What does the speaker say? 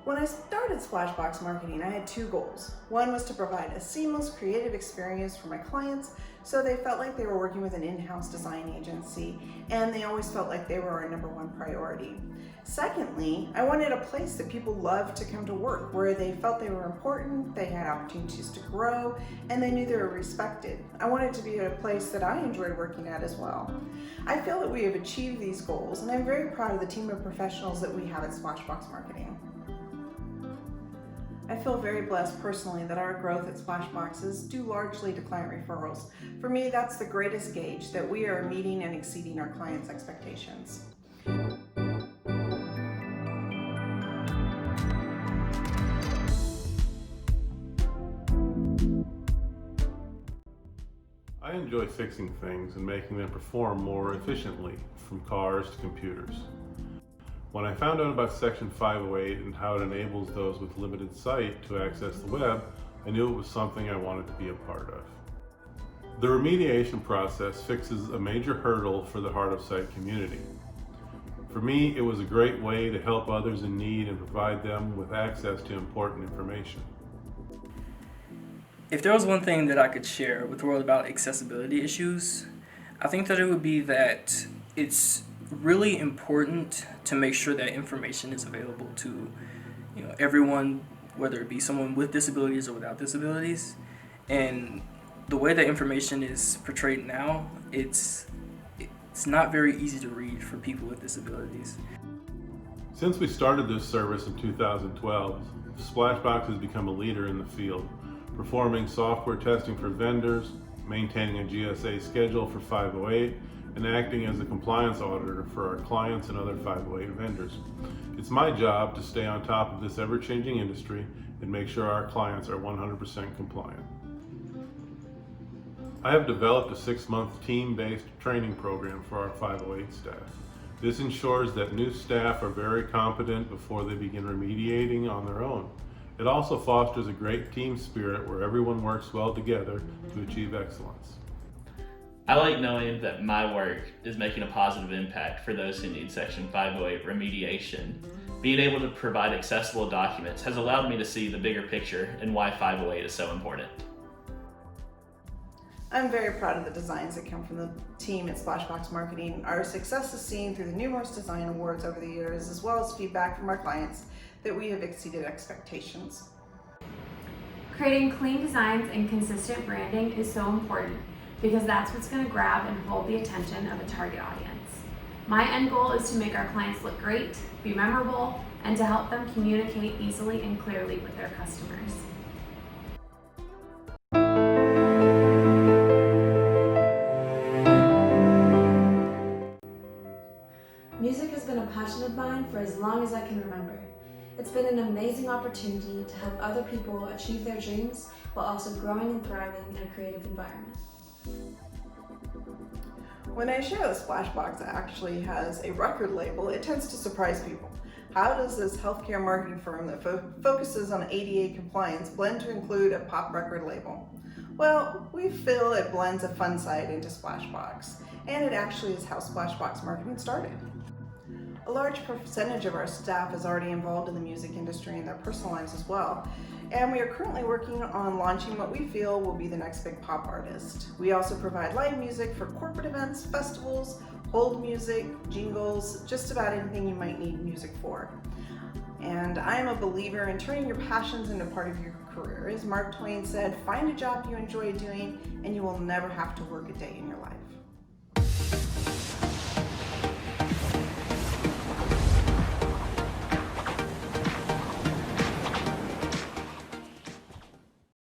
When I started Splashbox Marketing, I had two goals. One was to provide a seamless creative experience for my clients so they felt like they were working with an in-house design agency and they always felt like they were our number one priority. Secondly, I wanted a place that people loved to come to work, where they felt they were important, they had opportunities to grow, and they knew they were respected. I wanted to be a place that I enjoyed working at as well. I feel that we have achieved these goals, and I'm very proud of the team of professionals that we have at Splashbox Marketing. I feel very blessed personally that our growth at Splashbox is due largely to client referrals. For me, that's the greatest gauge that we are meeting and exceeding our clients' expectations. I enjoy fixing things and making them perform more efficiently, from cars to computers. When I found out about Section 508 and how it enables those with limited sight to access the web, I knew it was something I wanted to be a part of. The remediation process fixes a major hurdle for the hard of sight community. For me, it was a great way to help others in need and provide them with access to important information. If there was one thing that I could share with the world about accessibility issues, I think that it would be that it's really important to make sure that information is available to everyone, whether it be someone with disabilities or without disabilities. And the way that information is portrayed now, it's not very easy to read for people with disabilities. Since we started this service in 2012, Splashbox has become a leader in the field, performing software testing for vendors, maintaining a GSA schedule for 508, and acting as a compliance auditor for our clients and other 508 vendors. It's my job to stay on top of this ever-changing industry and make sure our clients are 100% compliant. I have developed a 6-month team-based training program for our 508 staff. This ensures that new staff are very competent before they begin remediating on their own. It also fosters a great team spirit where everyone works well together to achieve excellence. I like knowing that my work is making a positive impact for those who need Section 508 remediation. Being able to provide accessible documents has allowed me to see the bigger picture and why 508 is so important. I'm very proud of the designs that come from the team at Splashbox Marketing. Our success is seen through the numerous design awards over the years, as well as feedback from our clients that we have exceeded expectations. Creating clean designs and consistent branding is so important because that's what's going to grab and hold the attention of a target audience. My end goal is to make our clients look great, be memorable, and to help them communicate easily and clearly with their customers. Music has been a passion of mine for as long as I can remember. It's been an amazing opportunity to help other people achieve their dreams while also growing and thriving in a creative environment. When I share that Splashbox actually has a record label, it tends to surprise people. How does this healthcare marketing firm that focuses on ADA compliance blend to include a pop record label? Well, we feel it blends a fun side into Splashbox, and it actually is how Splashbox Marketing started. A large percentage of our staff is already involved in the music industry in their personal lives as well. And we are currently working on launching what we feel will be the next big pop artist. We also provide live music for corporate events, festivals, hold music, jingles, just about anything you might need music for. And I am a believer in turning your passions into part of your career. As Mark Twain said, find a job you enjoy doing and you will never have to work a day in your life.